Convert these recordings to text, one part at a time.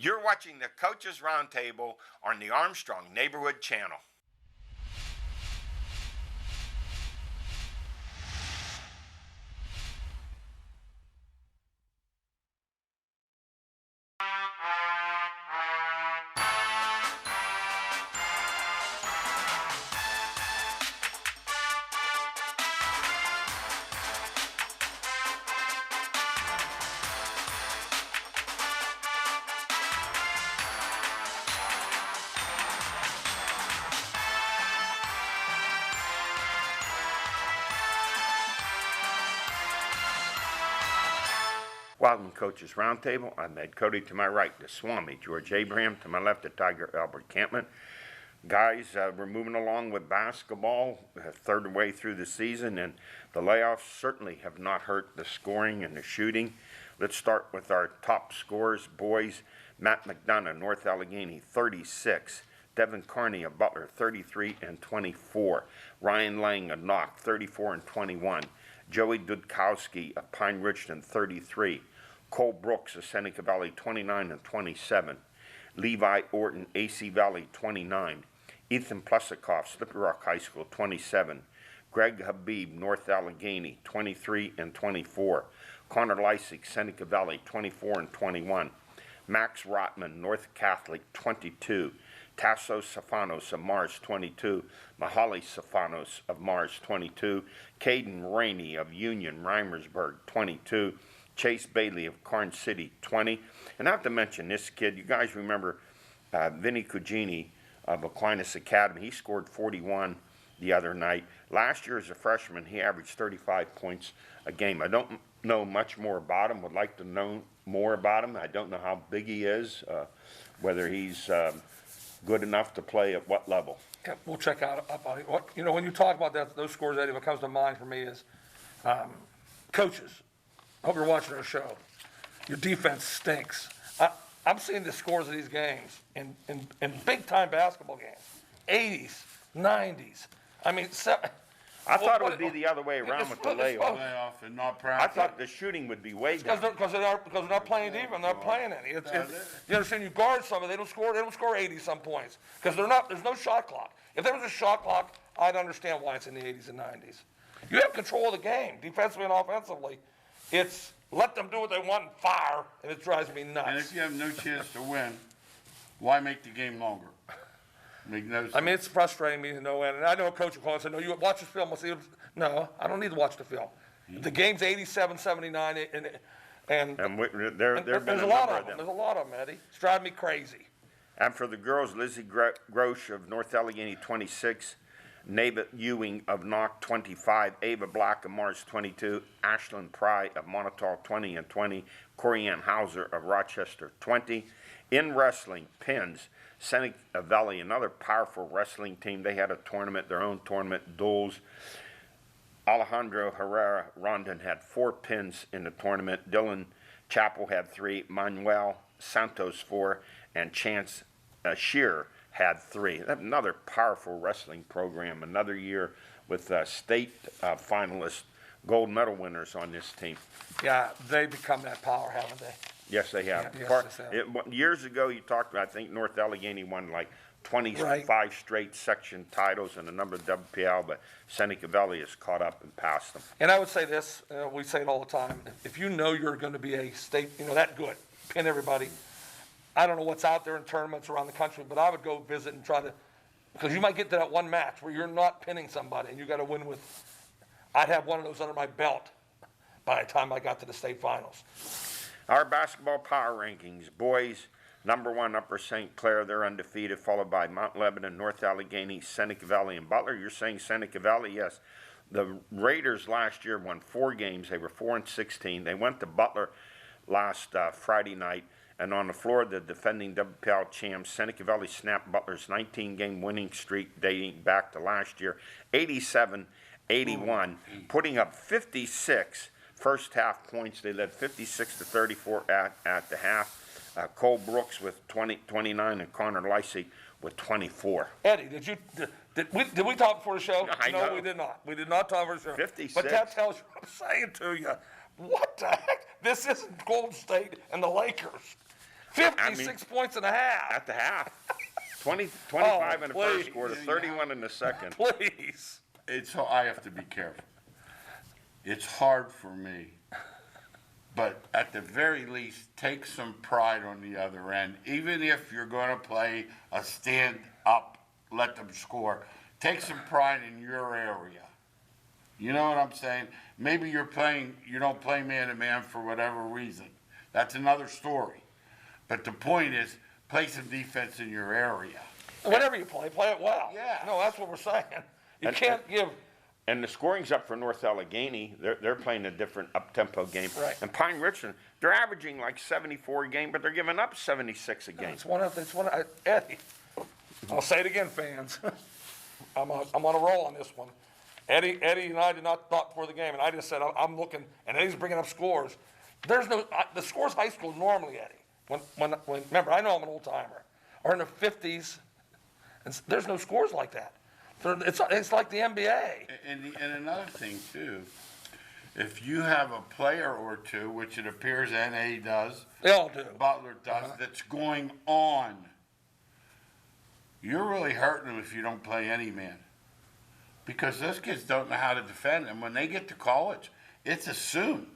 You're watching the Coaches Roundtable on the Armstrong Neighborhood Channel. Welcome, Coaches Roundtable. I'm Ed Codi. To my right, the Swami, George Abraham. To my left, the Tiger, Albert Campman. Guys, we're moving along with basketball, third way through the season, and the layoffs certainly have not hurt the scoring and the shooting. Let's start with our top scorers. Boys, Matt McDonough, North Allegheny, 36. Devin Carney of Butler, 33 and 24. Ryan Lang of Knock, 34 and 21. Joey Dudkowski of Pine Ridgeton, 33. Cole Brooks of Seneca Valley, 29 and 27. Levi Orton, AC Valley, 29. Ethan Plesikoff, Slippery Rock High School, 27. Greg Habib, North Allegheny, 23 and 24. Connor Lysick, Seneca Valley, 24 and 21. Max Rotman, North Catholic, 22. Tasso Safanos of Mars, 22. Mahali Safanos of Mars, 22. Caden Rainey of Union, Reimersburg, 22. Chase Bailey of Karn City, 20. And I have to mention this kid. You guys remember Vinny Cugini of Aquinas Academy. He scored 41 the other night. Last year as a freshman, he averaged 35 points a game. I don't know much more about him. Would like to know more about him. I don't know how big he is, whether he's good enough to play at what level. Yeah, we'll check out what when you talk about that, those scores, Eddie, what comes to mind for me is coaches. I hope you're watching our show. Your defense stinks. I'm seeing the scores of these games in big-time basketball games, 80s, 90s. I mean, I thought it would be the other way around with the layoff and not practice. I thought the shooting would be way down. Because they're not playing defense. They're not playing any. You understand? You guard some, and they don't score 80 some points because there's no shot clock. If there was a shot clock, I'd understand why it's in the 80s and 90s. You have control of the game, defensively and offensively. It's let them do what they want and fire, and it drives me nuts. And if you have no chance to win, why make the game longer? Make no sense. I mean, it's frustrating me to no end. And I know a coach will call and say, no, you watch the film. I'll see. No, I don't need to watch the film. The game's 87-79, and there's a lot of them. There's a lot of them, Eddie. It's driving me crazy. And for the girls, Lizzie Grosh of North Allegheny, 26. Neva Ewing of Knock, 25. Ava Black of Mars, 22. Ashlyn Pry of Montauk, 20 and 20. Corianne Hauser of Rochester, 20. In wrestling, Pins, Seneca Valley, another powerful wrestling team. They had a tournament, their own tournament, duels. Alejandro Herrera Rondon had 4 pins in the tournament. Dylan Chappell had 3. Manuel Santos 4. And Chance Shearer had 3. Another powerful wrestling program. Another year with state finalists, gold medal winners on this team. Yeah, they've become that power, haven't they? Yes, they have. Years ago, you talked about, I think North Allegheny won like 25 straight section titles and a number of WPL, but Seneca Valley has caught up and passed them. And I would say this, we say it all the time, if you know you're going to be a state, that good, pin everybody. I don't know what's out there in tournaments around the country, but I would go visit and try to, because you might get to that one match where you're not pinning somebody and you got to win with, I'd have one of those under my belt by the time I got to the state finals. Our basketball power rankings, boys, number 1, Upper St. Clair, they're undefeated, followed by Mount Lebanon, North Allegheny, Seneca Valley, and Butler. You're saying Seneca Valley? Yes. The Raiders last year won 4 games. They were 4 and 16. They went to Butler last Friday night. And on the floor, the defending WPL champs, Seneca Valley snapped Butler's 19-game winning streak dating back to last year, 87-81, putting up 56 first-half points. They led 56-34 at the half. Cole Brooks with 29 and Connor Lysick with 24. Eddie, did we talk before the show? No, we did not. We did not talk before the show. 56. But that tells you what I'm saying to you. What the heck? This isn't Golden State and the Lakers. 56 points and a half. At the half. 25 in the please. first quarter, 31 in the second. Please. I have to be careful. It's hard for me, but at the very least, take some pride on the other end. Even if you're going to play a stand up, let them score. Take some pride in your area. You know what I'm saying? Maybe you don't play man to man for whatever reason. That's another story. But the point is, play some defense in your area. Whatever you play it well. Yeah. No, that's what we're saying. You can't give. And the scoring's up for North Allegheny. They're playing a different up-tempo game. Right. And Pine Richland, they're averaging like 74 a game, but they're giving up 76 a game. It's one of Eddie. I'll say it again, fans. I'm on a roll on this one. Eddie and I did not thought before the game, and I just said I'm looking, and Eddie's bringing up scores. There's no the scores high school normally, Eddie. When remember, I know I'm an old timer, are in the 50s, and there's no scores like that. It's like the NBA. And another thing too, if you have a player or two, which it appears NA does, They all do. Butler does, that's going on, you're really hurting them if you don't play any man. Because those kids don't know how to defend, and when they get to college, it's assumed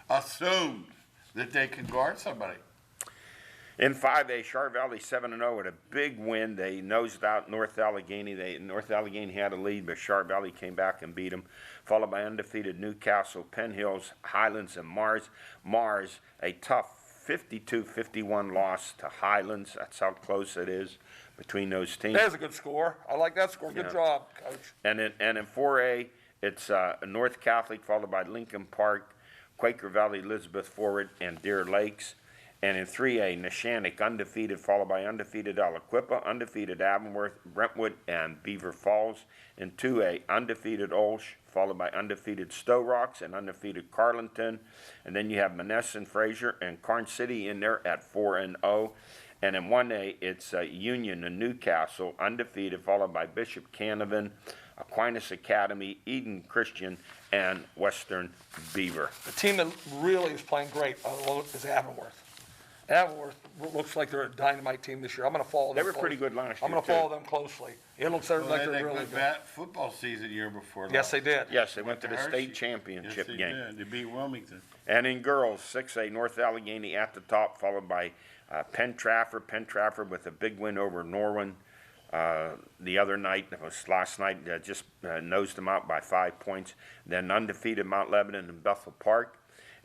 that they can guard somebody. In 5A, Char Valley 7-0 with a big win. They nosed out North Allegheny. North Allegheny had a lead, but Char Valley came back and beat them, followed by undefeated Newcastle, Penn Hills, Highlands, and Mars. Mars, a tough 52-51 loss to Highlands. That's how close it is between those teams. There's a good score. I like that score. Good job, Coach. And in 4A, it's North Catholic, followed by Lincoln Park, Quaker Valley, Elizabeth Forward, and Deer Lakes. And in 3A, Neshannock undefeated, followed by undefeated Aliquippa, undefeated Avonworth, Brentwood, and Beaver Falls. In 2A, undefeated Olsh, followed by undefeated Stowe Rocks and undefeated Carlinton. And then you have Monessen, Fraser, and Karn City in there at 4-0. And in 1A, it's Union and Newcastle, undefeated, followed by Bishop Canavan, Aquinas Academy, Eden Christian, and Western Beaver. The team that really is playing great is Avonworth. Avonworth looks like they're a dynamite team this year. I'm going to follow them. They were pretty good last year, I'm going to follow them closely. It looks like Well, they're they really went good. back football season year before. Yes, they did. Yes, they went to the Hershey. state championship Yes, they game. did. They beat Wilmington. And in girls, 6A, North Allegheny at the top, followed by Penn Trafford. Penn Trafford with a big win over Norwin the other night. It was last night, just nosed them out by 5 points. Then undefeated Mount Lebanon and Bethel Park.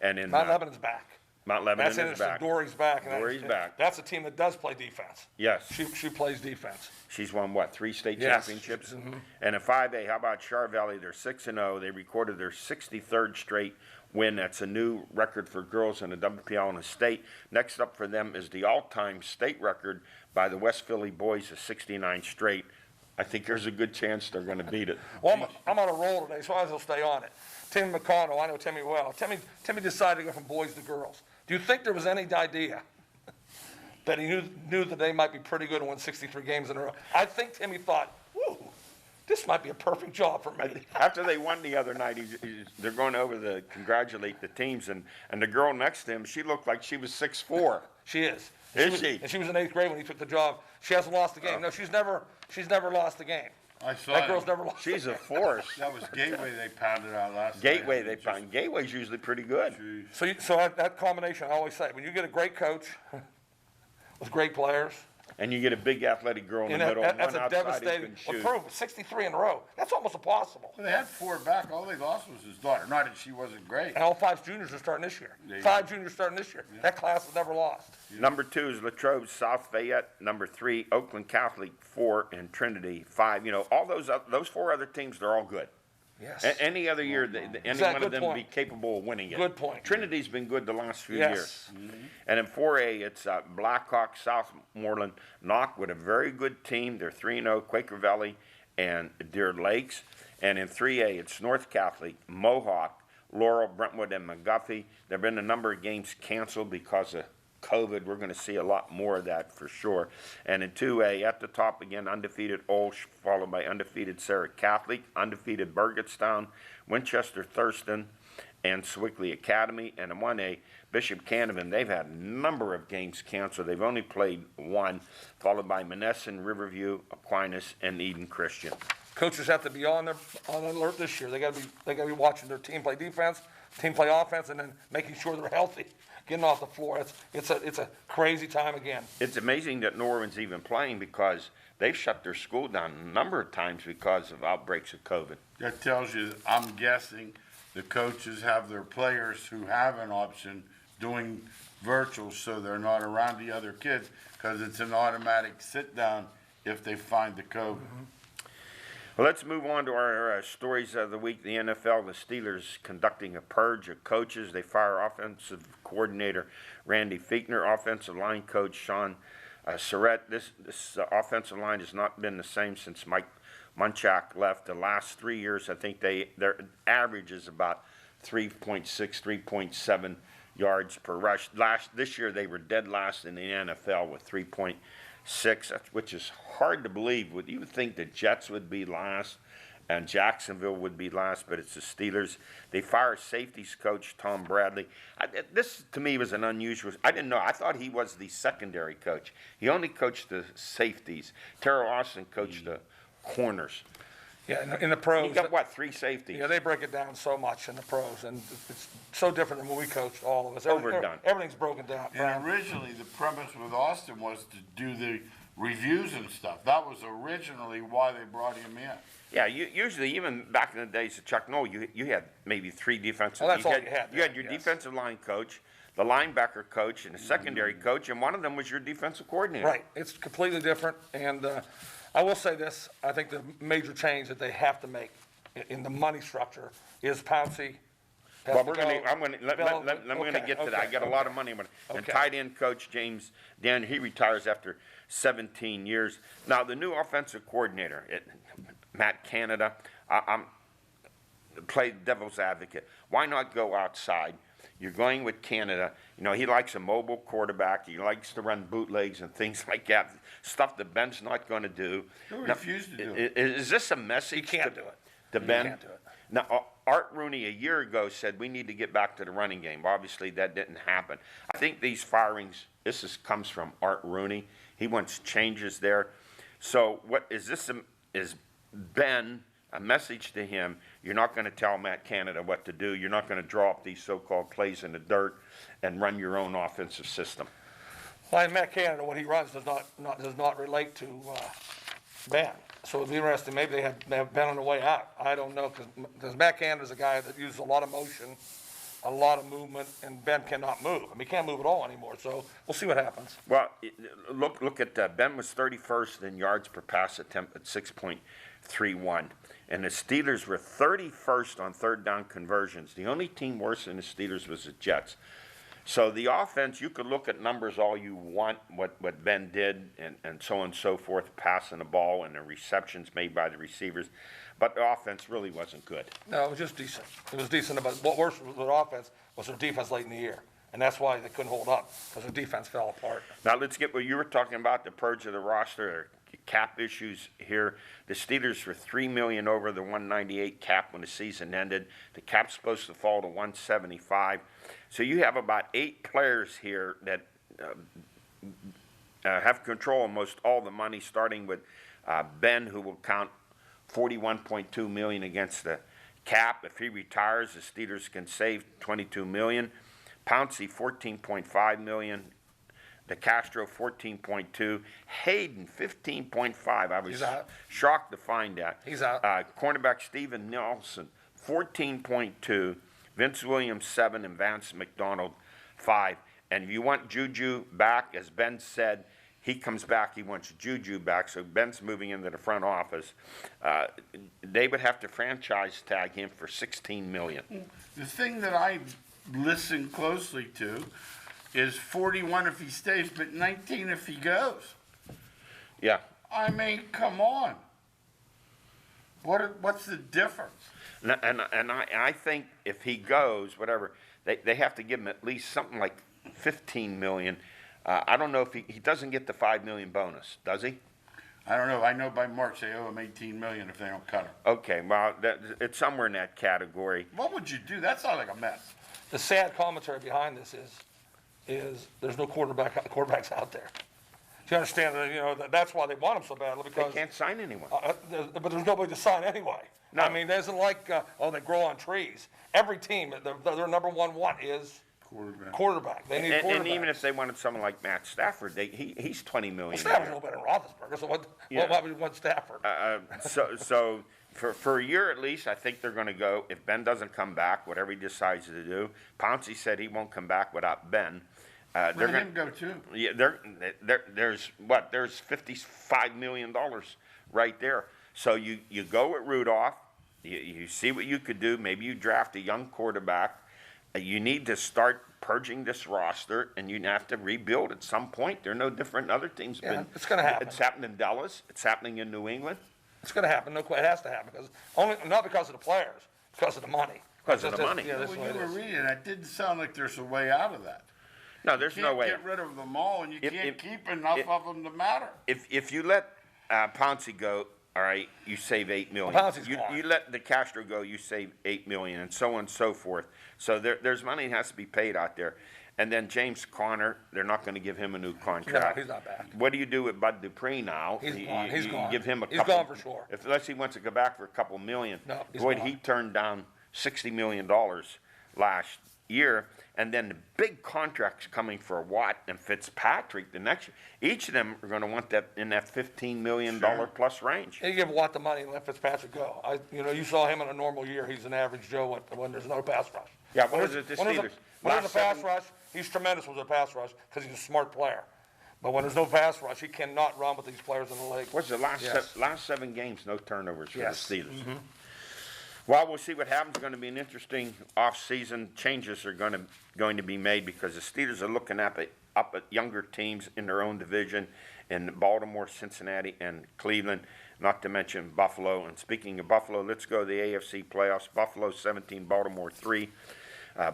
And in Mount Lebanon's back. Mount Lebanon That's is interesting. back. Dory's back. And Dory's back. That's a team that does play defense. Yes. She plays defense. She's won, what, 3 state Yes. championships? And in 5A, how about Char Valley? They're 6-0. They recorded their 63rd straight win. That's a new record for girls in the WPL in the state. Next up for them is the all-time state record by the West Philly boys of 69 straight. I think there's a good chance they're going to beat it. Well, I'm on a roll today, so I might as well stay on it. Timmy Mcconnell, I know Timmy well. Timmy decided to go from boys to girls. Do you think there was any idea that he knew that they might be pretty good and win 63 games in a row? I think Timmy thought, whoo, this might be a perfect job for me. After they won the other night, they're going over to congratulate the teams, and the girl next to him, she looked like she was 6'4". She is. Is she? And she was in 8th grade when he took the job. She hasn't lost a game. No, she's never lost a game. I saw That girl's never lost. She's a force. That was Gateway they pounded out last Gateway, night. they find. Gateway's usually pretty good. So that combination, I always say, when you get a great coach with great players, And you get a big athletic girl in the middle, that's one a outside who devastating. can shoot. Proof 63 in a row. That's almost impossible. Well, they had 4 back. All they lost was his daughter. Not that she wasn't great. And all 5 juniors are starting this year. Yeah. 5 juniors starting this year. That class has never lost. Number 2 is Latrobe, South Fayette. Number 3, Oakland Catholic. 4, and Trinity. 5. You know, all those 4 other teams, they're all good. Yes. Any other year, any that one good of them would be point? capable of winning it. Good point. Trinity's been good the last few Yes. years. And in 4A, it's Blackhawk, Southmoreland, Knock with a very good team. They're 3-0, Quaker Valley and Deer Lakes. And in 3A, it's North Catholic, Mohawk, Laurel, Brentwood, and McGuffey. There have been a number of games canceled because of COVID. We're going to see a lot more of that for sure. And in 2A, at the top again, undefeated Olsh, followed by undefeated Sarah Catholic, undefeated Burgettstown, Winchester Thurston, and Sewickley Academy. And in 1A, Bishop Canevin, they've had a number of games canceled. They've only played one, followed by Monessen, Riverview, Aquinas, and Eden Christian. Coaches have to be on alert this year. They got to be watching their team play defense, team play offense, and then making sure they're healthy, getting off the floor. It's a crazy time again. It's amazing that Norman's even playing because they've shut their school down a number of times because of outbreaks of COVID. That tells you, I'm guessing, the coaches have their players who have an option doing virtual so they're not around the other kids because it's an automatic sit down if they find the COVID. Well, let's move on to our stories of the week. The NFL, the Steelers conducting a purge of coaches. They fire offensive coordinator Randy Fichtner, offensive line coach Sean Surratt. This offensive line has not been the same since Mike Munchak left. The last 3 years, I think their average is about 3.6, 3.7 yards per rush. This year, they were dead last in the NFL with 3.6, which is hard to believe. You would think the Jets would be last and Jacksonville would be last, but it's the Steelers. They fire safeties coach Tom Bradley. This, to me, was an unusual. I didn't know. I thought he was the secondary coach. He only coached the safeties. Terrell Austin coached the corners. Yeah, in the pros. He got, what, 3 safeties? Yeah, they break it down so much in the pros, and it's so different than when we coached, all of us. Overdone. Everything's broken down. And originally, the premise with Austin was to do the reviews and stuff. That was originally why they brought him in. Yeah, usually, even back in the days of Chuck Noll, you had maybe 3 defensive. Well, that's all you had. You had your defensive line coach, the linebacker coach, and the secondary coach, and one of them was your defensive coordinator. Right. It's completely different, and I will say this. I think the major change that they have to make in the money structure is Pouncey. Well, I'm going to get to that. I got a lot of money on it. And tight end coach James Dan, he retires after 17 years. Now, the new offensive coordinator, Matt Canada, I'm play devil's advocate. Why not go outside? You're going with Canada. You know, he likes a mobile quarterback. He likes to run bootlegs and things like that, stuff that Ben's not going to do. He'll refuse to do it. Is this a message He can't do it. to Ben? He can't do it. Now, Art Rooney a year ago said we need to get back to the running game. Obviously, that didn't happen. I think these firings, comes from Art Rooney. He wants changes there. So what is this? Is Ben a message to him? You're not going to tell Matt Canada what to do. You're not going to draw up these so-called plays in the dirt and run your own offensive system. Well, and Matt Canada, what he runs does not relate to Ben. So it'd be interesting. Maybe they have Ben on the way out. I don't know, because Matt Canada's a guy that uses a lot of motion, a lot of movement, and Ben cannot move. I mean, he can't move at all anymore. So we'll see what happens. Well, look at Ben was 31st in yards per pass attempt at 6.31. And the Steelers were 31st on third down conversions. The only team worse than the Steelers was the Jets. So the offense, you could look at numbers all you want, what Ben did and so on and so forth, passing the ball and the receptions made by the receivers. But the offense really wasn't good. No, it was just decent. It was decent. But what worse was their offense was their defense late in the year. And that's why they couldn't hold up, because their defense fell apart. Now let's get what you were talking about, the purge of the roster, cap issues here. The Steelers were $3 million over the 198 cap when the season ended. The cap's supposed to fall to 175. So you have about 8 players here that have control of most all the money, starting with Ben, who will count $41.2 million against the cap. If he retires, the Steelers can save $22 million. Pouncey, $14.5 million. DeCastro, $14.2. Hayden, $15.5. I was shocked to find that. He's out. Cornerback Steven Nelson, $14.2. Vince Williams, $7, and Vance McDonald, $5. And if you want Juju back, as Ben said, he comes back, he wants Juju back, so Ben's moving into the front office. They would have to franchise tag him for $16 million. The thing that I listen closely to is 41 if he stays, but 19 if he goes. Yeah. I mean, come on. What's the difference? And I think if he goes, whatever, they have to give him at least something like $15 million. I don't know if he doesn't get the $5 million bonus, does he? I don't know. I know by March they owe him $18 million if they don't cut him. Okay, well, it's somewhere in that category. What would you do? That sounds like a mess. The sad commentary behind this is there's no quarterbacks out there. Do you understand that, that's why they want him so badly, They because, can't sign anyone. but there's nobody to sign anyway. No. I mean, it isn't like, they grow on trees. Every team, their number one is quarterback. They need quarterbacks. And even if they wanted someone like Matt Stafford, he's $20 million. Well, Stafford's no better than Roethlisberger, so why would you want Stafford? So for a year at least, I think they're going to go. If Ben doesn't come back, whatever he decides to do, Pouncey said he won't come back without Ben. Let him go too. Yeah, there's $55 million right there. So you go with Rudolph. You see what you could do. Maybe you draft a young quarterback. You need to start purging this roster, and you have to rebuild at some point. They're no different than other teams. Yeah, it's going to happen. It's happened in Dallas. It's happening in New England. It's going to happen. It has to happen, not because of the players, because of the money. Because of the money. Yeah, that's When what you it were is. reading, it didn't sound like there's a way out of that. No, there's You no can't way. get rid of them all, and you If- can't if- keep enough if- of them to matter. If you let Pouncey go, all right, you save $8 million. Pouncey's You gone. let De Castro go, you save $8 million, and so on and so forth. So there's money that has to be paid out there. And then James Conner, they're not going to give him a new contract. No, he's not back. What do you do with Bud Dupree now? He's You- gone. you- He's you gone. Give him a He's couple. gone for sure. Unless he wants to go back for a couple million. No, he's Boy, gone. he turned down $60 million last year. And then the big contracts coming for Watt and Fitzpatrick the next year. Each of them are going to want that in that $15 million plus range. You give Watt the money and let Fitzpatrick go. You saw him in a normal year. He's an average Joe when there's no pass rush. Yeah, what was it, the When Steelers? there's a Last pass seven- rush, he's tremendous with a pass rush because he's a smart player. But when there's no pass rush, he cannot run with these players in the league. What's the last Yes. last 7 games? No turnovers for Yes. the Steelers. Well, we'll see what happens. It's going to be an interesting off-season. Changes are going to be made because the Steelers are looking up at younger teams in their own division in Baltimore, Cincinnati, and Cleveland. Not to mention Buffalo. And speaking of Buffalo, let's go to the AFC playoffs. Buffalo 17, Baltimore 3.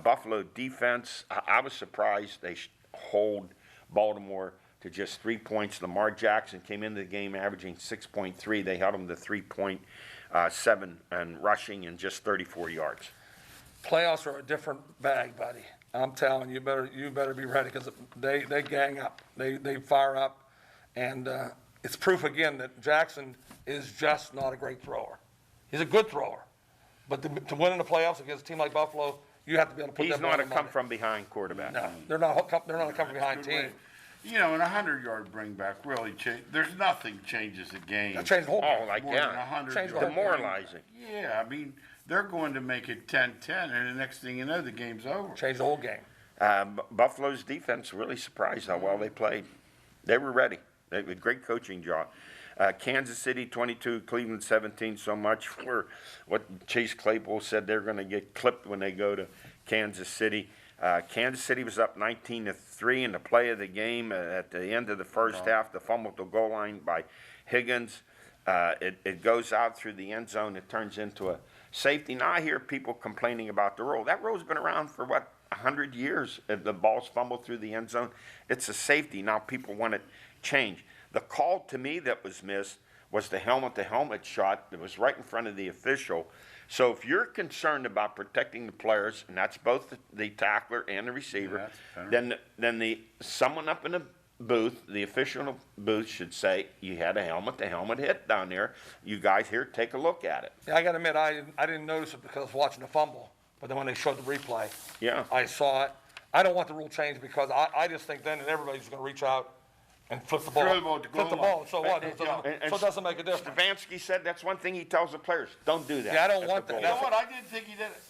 Buffalo defense. I was surprised they hold Baltimore to just 3 points. Lamar Jackson came into the game averaging 6.3. They held him to 3.7 and rushing and just 34 yards. Playoffs are a different bag, buddy. I'm telling you, you better be ready because they gang up, they fire up, and it's proof again that Jackson is just not a great thrower. He's a good thrower, but to win in the playoffs against a team like Buffalo, you have to be able to put He's them not on a the money. come-from-behind quarterback. No, they're not a come behind Good team. way. You know, an 100-yard bring back really there's nothing changes the game. That changed the whole Oh, game. like More than that. 100 Changed the yard whole Demoralizing. Yeah, I mean, they're going to make it 10-10, and the next thing you know, the game's over. Changed the whole game. Buffalo's defense really surprised how well they played. They were ready. They had a great coaching job. Kansas City 22, Cleveland 17. So much for what Chase Claypool said they're going to get clipped when they go to Kansas City. Kansas City was up 19-3 in the play of the game at the end of the first half. The fumble at the goal line by Higgins. It goes out through the end zone. It turns into a safety. Now I hear people complaining about the rule. That rule's been around for 100 years. If the ball's fumbled through the end zone, it's a safety. Now people want it changed. The call to me that was missed was the helmet-to-helmet shot that was right in front of the official. So if you're concerned about protecting the players, and that's both the tackler and the receiver, then someone up in the booth, the official in the booth should say, you had a helmet-to-helmet hit down there. You guys here, take a look at it. Yeah, I got to admit, I didn't notice it because I was watching the fumble. But then when they showed the replay, Yeah. I saw it. I don't want the rule changed because I just think then everybody's going to reach out and flip the ball. Throw the ball at the Flip the goal ball. line. So what? And- So it doesn't make a difference. Stefanski said that's one thing he tells the players, don't do that. Yeah, I don't at want the that. goal You know line. what? I didn't think he did it.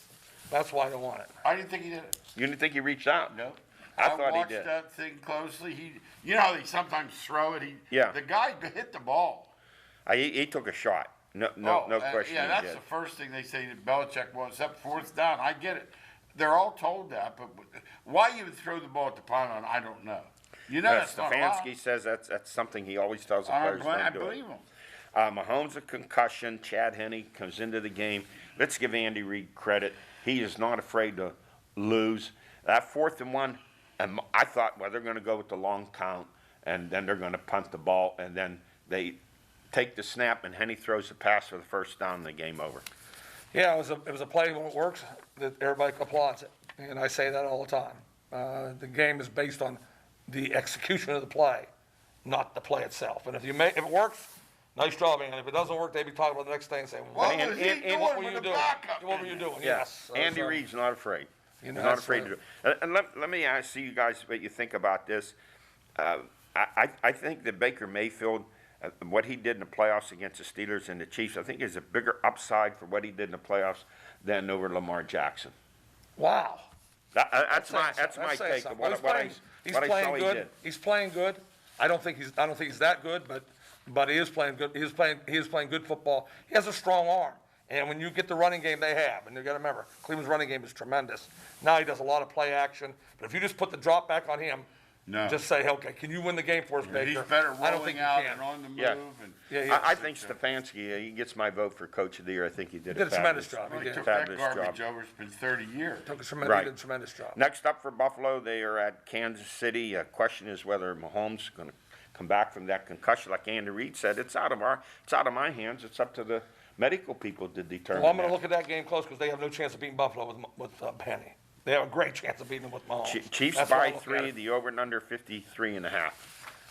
That's why I don't want it. I didn't think he did it. You didn't think he reached out? No. I thought he watched did. that thing closely. You know how they sometimes throw it? Yeah. The guy hit the ball. He took a shot. No question Yeah, he that's did. the first thing they say that Belichick wants, except fourth down. I get it. They're all told that, but why you would throw the ball at the pylon, I don't know. You know that's not allowed. Stefanski says that's something he always tells the I players don't do it. believe him. Mahomes a concussion. Chad Henne comes into the game. Let's give Andy Reid credit. He is not afraid to lose. That 4th and 1, and I thought, well, they're going to go with the long count, and then they're going to punt the ball, and then they take the snap, and Henny throws the pass for the first down, and the game over. Yeah, it was a play when it works that everybody applauds it, and I say that all the time. The game is based on the execution of the play, not the play itself. And if it works, nice job, man. If it doesn't work, they'd be talking about the next thing and saying, What And- was he and- doing what were with you the doing? backup? What were you doing? Yeah. Yes. Andy So, Reid's not afraid. You know, He's not that's afraid to do it. And let me ask you guys what you think about this. I think that Baker Mayfield, what he did in the playoffs against the Steelers and the Chiefs, I think is a bigger upside for what he did in the playoffs than over Lamar Jackson. Wow. That's my take of what I saw he did. He's playing good. I don't think he's that good, but he is playing good. He is playing good football. He has a strong arm. And when you get the running game they have, and you got to remember, Cleveland's running game is tremendous. Now he does a lot of play action. But if you just put the drop back on him, just say, okay, can you win the game for us, Baker? He's better I don't think rolling you out can. and on the move. Yeah. And Yeah, I think Stefanski, he gets my vote for Coach of the Year. I think he did He did a tremendous fabulous job. He he did. took that Fabulous garbage job. over. It's been 30 years. He Right. did a tremendous job. Next up for Buffalo, they are at Kansas City. Question is whether Mahomes is going to come back from that concussion. Like Andy Reid said, it's out of my hands. It's up to the medical people to determine. Well, I'm going to that. look at that game close because they have no chance of beating Buffalo with Penny. They have a great chance of beating them with Mahomes. Chiefs That's what I by look 3, at it. the over and under 53.5.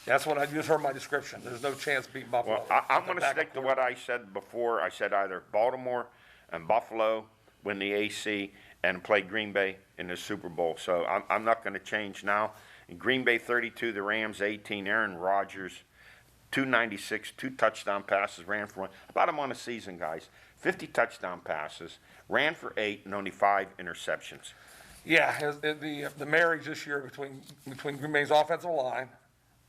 That's what I just heard my description. There's no chance of beating Buffalo. Well, I'm with going the to backup stick to what I said before. I said either Baltimore and Buffalo win the AC and play Green Bay in the Super Bowl. So I'm not going to change now. In Green Bay 32, the Rams 18. Aaron Rodgers 296, 2 touchdown passes, ran for 1. About him on a season, guys. 50 touchdown passes, ran for 8, and only 5 interceptions. Yeah, the marriage this year between Green Bay's offensive line,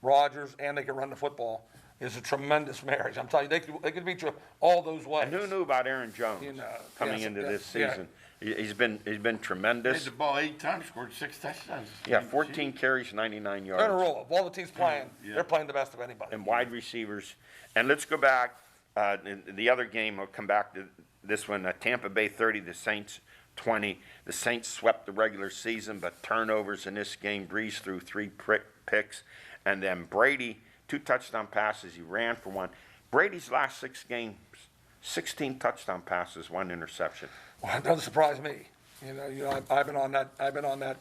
Rodgers, and they can run the football is a tremendous marriage. I'm telling you, they could beat you all those ways. And who knew about Aaron Jones You know, coming yes, into yeah, this yeah. season? He's been Hit tremendous. the ball 8 times, scored 6 touchdowns. Yeah, 14 carries, 99 They're in a yards, roll. Of all the teams playing, Yeah. they're playing the best of anybody. and wide receivers. And let's go back. The other game, I'll come back to this one. Tampa Bay 30, the Saints 20. The Saints swept the regular season, but turnovers in this game. Breeze threw 3 picks. And then Brady, 2 touchdown passes. He ran for 1. Brady's last 6 games, 16 touchdown passes, 1 interception. Well, it doesn't surprise me. I've been on that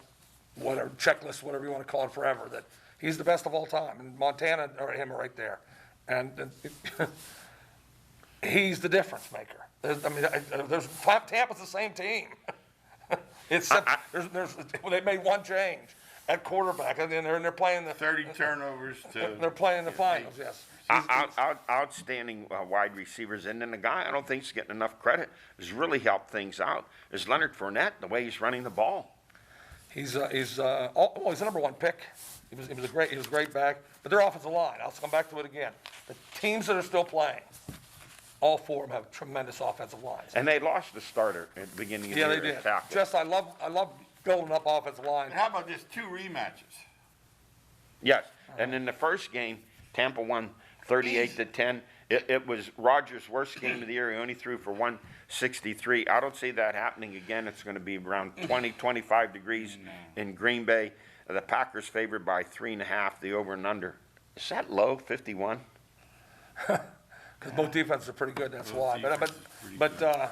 whatever checklist, whatever you want to call it, forever. That he's the best of all time, and Montana or him are right there, and he's the difference maker. Tampa's the same team. They made one change at quarterback, and then they're playing the 30 turnovers to. they're playing the finals. Yes. Outstanding wide receivers. And then the guy I don't think is getting enough credit has really helped things out is Leonard Fournette, the way he's running the ball. He's the number 1 pick. He was a great back. But their offensive line, I'll come back to it again. The teams that are still playing, all 4 of them have tremendous offensive lines. And they lost the starter at the beginning of Yeah, the they year. did. Tackle. Just I love building up offensive lines. And how about this? 2 rematches. Yes. And in the first game, Tampa won 38-10. It was Rodgers' worst game of the year. He only threw for 163. I don't see that happening again. It's going to be around 20, 25 degrees in Green Bay. The Packers favored by 3.5. The over and under. Is that low? 51? Because both defenses are pretty good, that's why. defenses But the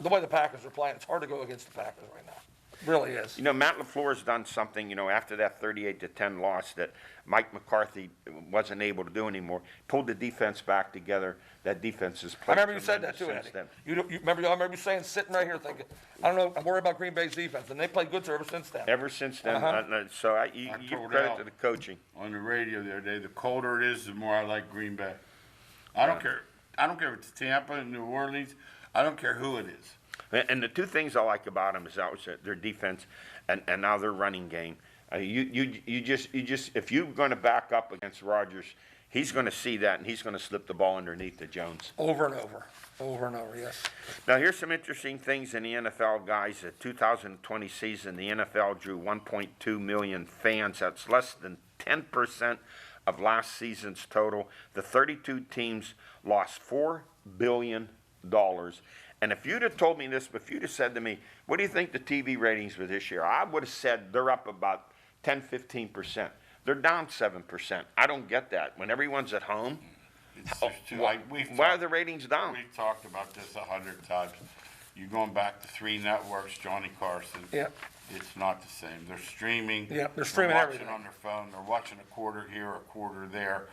way the Packers are playing, it's hard to go against the Packers right now. It really is. Matt LaFleur's done something, after that 38-10 loss that Mike McCarthy wasn't able to do anymore. Pulled the defense back together. That defense has I played remember you said that tremendous too, since Eddie. then. I remember you saying, sitting right here thinking, I don't know, I'm worried about Green Bay's defense, and they played good ever since then. Ever since then, you told credit Al to the coaching. on the radio the other day, the colder it is, the more I like Green Bay. I don't care. I don't care if it's Tampa, New Orleans. I don't care who it is. And the 2 things I like about them is their defense and now their running game. You just if you're going to back up against Rodgers, he's going to see that and he's going to slip the ball underneath to Jones. Over and over, yes. Now here's some interesting things in the NFL, guys. The 2020 season, the NFL drew 1.2 million fans. That's less than 10% of last season's total. The 32 teams lost $4 billion. And if you'd have told me this, if you'd have said to me, what do you think the TV ratings were this year? I would have said they're up about 10, 15%. They're down 7%. I don't get that. When everyone's at home, It's just too, Why are the ratings down? we've talked about this 100 times. You're going back to 3 networks, Johnny Carson. Yeah. It's not the same. They're streaming. Yeah, they're streaming watching everything. on their phone. They're watching a quarter here, a quarter there.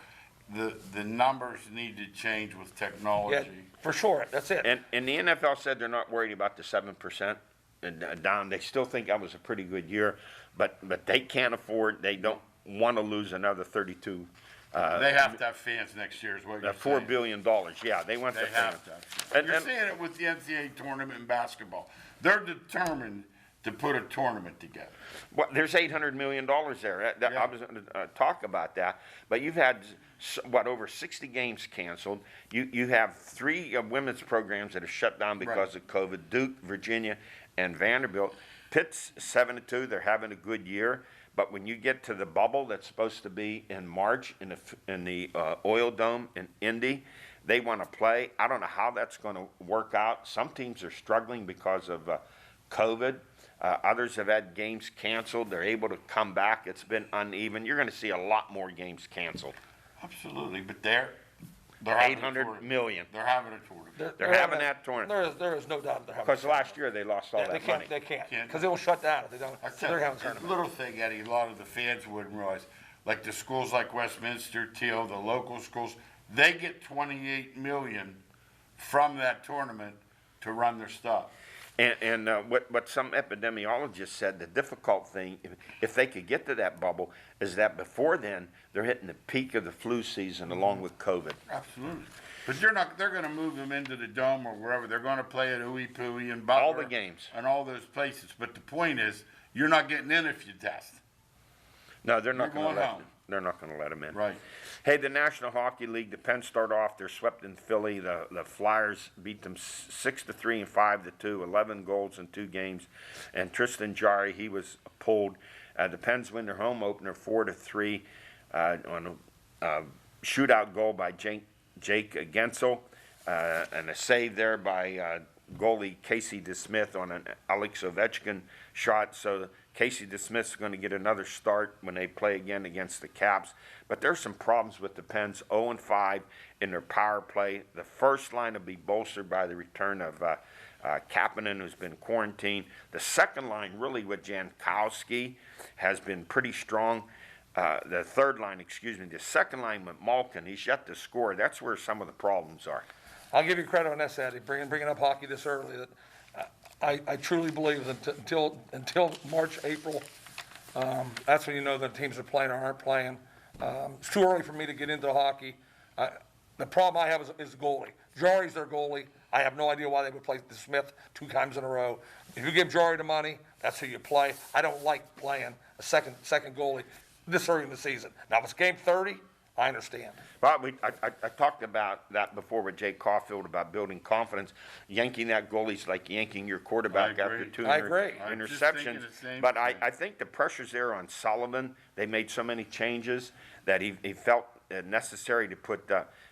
The numbers need to change with Yeah, technology. for sure, that's it. And the NFL said they're not worried about the 7% and down. They still think that was a pretty good year, but they can't afford. They don't want to lose another 32. They have to have fans next year, is what you're saying. $4 billion. Yeah, they want They the fans. have to have fans. And- You're and- seeing it with the NCAA tournament in basketball. They're determined to put a tournament together. Well, there's $800 million there. Yeah. I was going to talk about that, but you've had over 60 games canceled. You have 3 women's programs that are shut down because of COVID: Duke, Virginia, and Vanderbilt. Pitt's 7-2. They're having a good year, but when you get to the bubble that's supposed to be in March in the Oil Dome in Indy, they want to play. I don't know how that's going to work out. Some teams are struggling because of COVID. Others have had games canceled. They're able to come back. It's been uneven. You're going to see a lot more games canceled. Absolutely, but they're having a 800 tournament. million. They're having a tournament. They're having that tournament. There is no doubt they're having. Because last year they lost all they that can't. money. They can't Can't. because they will shut down if they don't. I So tell they're you, having a it's a tournament. little thing, Eddie, a lot of the fans wouldn't realize. Like the schools like Westminster, Teal, the local schools, they get 28 million from that tournament to run their stuff. And what some epidemiologists said, the difficult thing, if they could get to that bubble, is that before then, they're hitting the peak of the flu season along with COVID. Absolutely. But they're gonna move them into the Dome or wherever. They're gonna play at Ooey Pooey and Butler. All the games. And all those places. But the point is, you're not getting in if you test. No, they're not You're going to going let home. They're not going to let them in. Right. Hey, the National Hockey League, the Pens start off. They're swept in Philly. The Flyers beat them 6-3 and 5-2, 11 goals in 2 games. And Tristan Jarry, he was pulled. The Pens win their home opener 4-3 on a shootout goal by Jake Gensel, and a save there by goalie Casey DeSmith on an Alex Ovechkin shot. So Casey DeSmith's going to get another start when they play again against the Caps. But there's some problems with the Pens, 0-5 in their power play. The first line will be bolstered by the return of Campman, who's been quarantined. The second line, really with Jankowski, has been pretty strong. The third line, the second line with Malkin, he's yet to score. That's where some of the problems are. I'll give you credit on this, Eddie, bringing up hockey this early. That I truly believe that until March, April, that's when you know the teams are playing or aren't playing. It's too early for me to get into hockey. The problem I have is goalie. Jarry's their goalie. I have no idea why they would play Smith 2 times in a row. If you give Jarry the money, that's who you play. I don't like playing a second goalie this early in the season. Now, if it's game 30, I understand. But I talked about that before with Jay Caulfield about building confidence. Yanking that goalie's like yanking your quarterback I after agree. 2 I agree. I'm just interceptions. thinking the same But thing. I think the pressure's there on Sullivan. They made so many changes that he felt necessary to put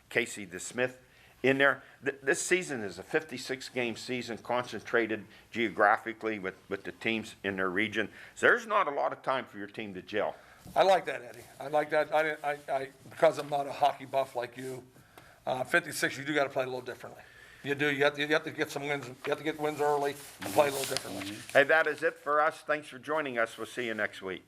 Casey DeSmith in there. This season is a 56-game season concentrated geographically with the teams in their region. So there's not a lot of time for your team to gel. I like that, Eddie. I like that. I because I'm not a hockey buff like you. 56, you do got to play a little differently. You do. You have to get some wins. You have to get wins early and play a little differently. Hey, that is it for us. Thanks for joining us. We'll see you next week.